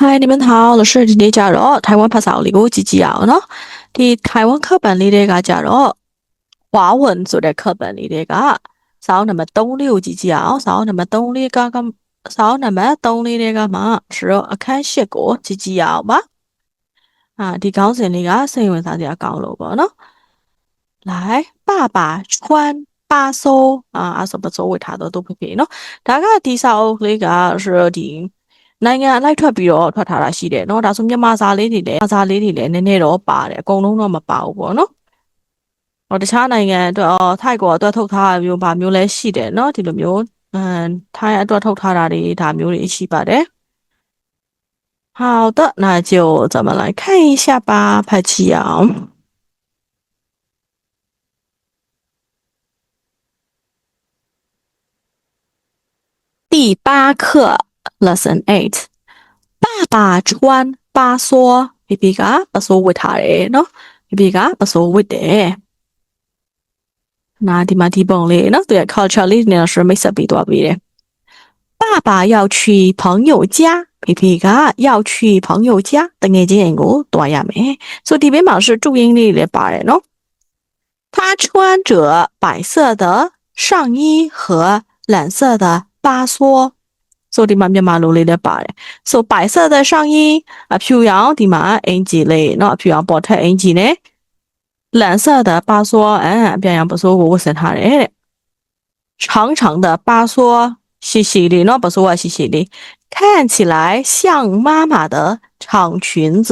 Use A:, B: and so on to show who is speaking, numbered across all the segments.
A: 嗨，你们好，我是李佳柔，台湾拍摄呢個自己啊เนาะที่台灣課本裏嘅佳柔，華文做嘅課本裏嘅，少那麼東六自己啊，少那麼東里個個，少那麼東里嘅嘛，是看結果自己啊吧，啊，啲講成呢個新聞上就講了個เนาะ，來，爸爸穿巴蘇啊，阿什麼所謂他的都不俾เนาะ，大家啲少呢個是啲。နိုင်ငံအလိုက်ထွက်ပြီးတော့ထွက်ထားတာရှိတယ်เนาะဒါဆိုမြန်မာစာလေးတွေလည်းနည်းနည်းတော့ပါတယ်အကုန်လုံးတော့မပါဘူးပေါ့နော်ဟောတခြားနိုင်ငံအတွက်ထိုက်ကောအတွက်ထုတ်ထားတာမျိုးဗာမျိုးလဲရှိတယ်เนาะဒီလိုမျိုးထိုင်းအတွက်ထုတ်ထားတာတွေဒါမျိုးတွေရှိပါတယ်好的那就咱们来看一下吧拍七阳第8课 Lesson 8爸爸穿巴梭 BB ကပစိုးဝတ်ထားတယ်เนาะ BB ကပစိုးဝတ်တယ်那ဒီမှာဒီပုံလေးเนาะသူရဲ့ culture လေးနဲ့是မိတ်ဆက်ပြီးသွားပြီတယ်爸爸要去朋友家 BB က要去朋友家တငယ်ချင်းအိမ်ကိုတွားရမယ်ဆိုဒီ边မှာ是注音လေးလည်းပါတယ်เนาะ他穿着白色的上衣和蓝色的巴梭ဆိုဒီမှာမြန်မာလိုလေးလည်းပါတယ်ဆို白色的上衣အဖြူရောင်ဒီမှာအင်ဂျီလေးเนาะအဖြူရောင်ပေါ်ထက်အင်ဂျီနဲ့蓝色的巴梭အပြန်ရောင်ပစိုးကိုဝတ်ဆင်ထားတယ်တဲ့长长的巴梭细细的เนาะပစိုးက细细的看起来像妈妈的长裙子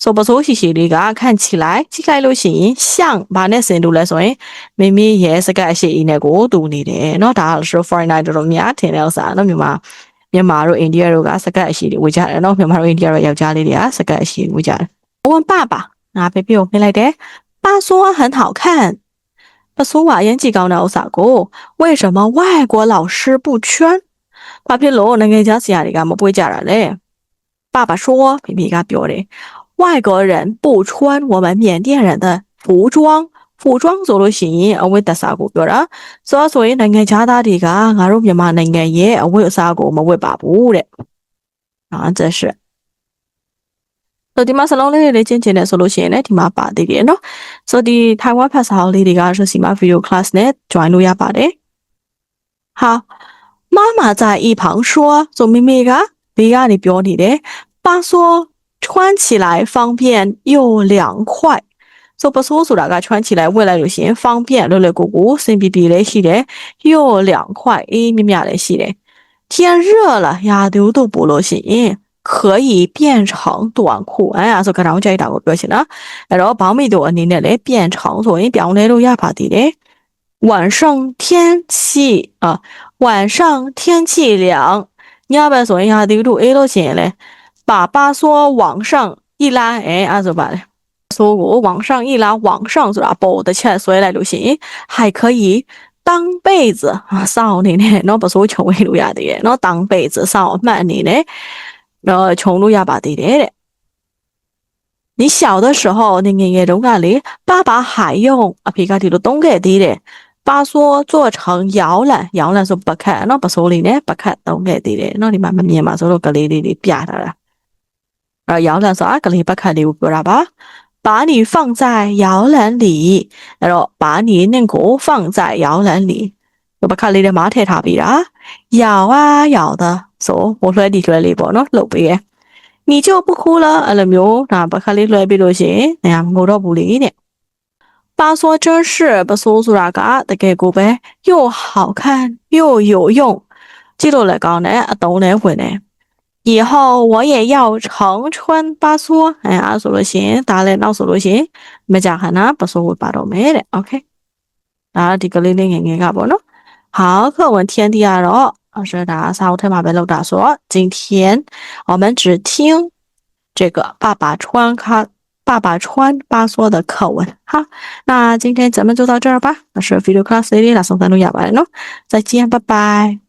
A: ဆိုပစိုး细细လေးက看起来ကြည့်လိုက်လို့ရှိရင်像ဘာနဲ့ဆင်တူလဲဆိုရင်မိမိရဲ့စကားအရှိအနဲ့ကိုတူနေတယ်เนาะဒါဆို foreigner တို့များထင်တဲ့ဥစ္စာเนาะမြန်မာတို့အိန္ဒိယတို့ကစကားအရှိတွေဝေကြတယ်เนาะမြန်မာတို့အိန္ဒိယတို့ယောက်ျားလေးတွေကစကားအရှိဝေကြတယ်我问爸爸拿贝贝我回来的爸说很好看爸说话演技高的ဥစ္စာကို为什么外国老师不穿ဘာဖြစ်လို့နိုင်ငံခြားဆရာတွေကမပွေးကြတာလဲ爸爸说皮皮ကပြောတယ်外国人不穿我们缅甸人的服装ဆိုလို့ရှိရင်အဝတ်တစားကိုပြောတာဆိုရင်နိုင်ငံခြားသားတွေကငါတို့မြန်မာနိုင်ငံရဲ့အဝတ်အစားကိုမဝတ်ပါဘူးတဲ့这是ဒီမှာစလုံးလေးတွေကျင့်ကျင်နေဆိုလို့ရှိရင်လည်းဒီမှာပါသေးတယ်เนาะဆိုဒီထိုင်ဝမ်ဖတ်စာလေးတွေကဆိုစီမှာ video class နဲ့ join လို့ရပါတယ်好妈妈在一旁说ဆိုမိမိကဘေးကနေပြောနေတယ်爸说穿起来方便又凉快ဆိုပစိုးဆိုတာက穿起来ဝတ်လိုက်လို့ရှိရင်方便လွယ်လွယ်ကူကူစင်ပြပြလေးရှိတယ်又凉快အေးမြမြလေးရှိတယ်天热了ရာသီဥတုပိုလို့ရှိရင်可以变成短裤ဆိုကတော့ကြိုက်တာကိုပြောချင်တာအဲ့တော့ဘောင်းမီတို့အနေနဲ့လည်း变成ဆိုရင်ပြောင်းလဲလို့ရပါသေးတယ်晚上天气晚上天气凉ညဘက်ဆိုရင်ရာသီဥတုအေးလို့ရှိရင်လည်း把巴说往上一拉ဆိုပါလေဆိုကို往上一拉往上ဆိုတာပေါ်တစ်ချက်ဆွဲလိုက်လို့ရှိရင်还可以当被子စောင်းအနေနဲ့เนาะပစိုးချုံဝေးလို့ရသေးတယ်เนาะ当被子စောင်းအမှတ်အနေနဲ့ခြုံလို့ရပါသေးတယ်တဲ့你小的时候你ငယ်ငယ်တုန်းကလေ爸爸还用အဖေကဒီလိုသုံးခဲ့သေးတယ်巴说做成摇篮ဆိုပကတ်เนาะပစိုးလေးနဲ့ပကတ်သုံးခဲ့သေးတယ်เนาะဒီမှာမမြင်ပါဆိုတော့ကလေးလေးတွေပြထားတာ摇篮ဆိုတာကလေးပကတ်လေးကိုပြောတာပါ把你放在摇篮里အဲ့တော့把你那个放在摇篮里ပကတ်လေးထဲမှာထည့်ထားပြီးတာ摇的ဆိုဟိုလွှဲဒီလွှဲလေးပေါ့เนาะလှုပ်ပေးရ你就不哭了အဲ့လိုမျိုးဒါပကတ်လေးလွှဲပြီးလို့ရှိရင်ငိုတော့ဘူးလေတဲ့巴说真是ပစိုးဆိုတာကတကယ်ကိုပဲ又好看又有用ကြည့်လို့လည်းကောင်းတယ်အသုံးလည်းဝင်တယ်以后我也要常穿巴梭ဆိုလို့ရှိရင်ဒါလည်းနောက်ဆိုလို့ရှိရင်မကြခဏပစိုးဝတ်ပါတော့မယ်တဲ့ okay ဒါဒီကလေးလေးငယ်ငယ်ကပေါ့နော်好课文天地တော့是大家我天马被漏打说今天我们只听这个爸爸穿巴梭的课文好那今天咱们就到这儿吧那是 video class 里啦送咱录下来喏再见拜拜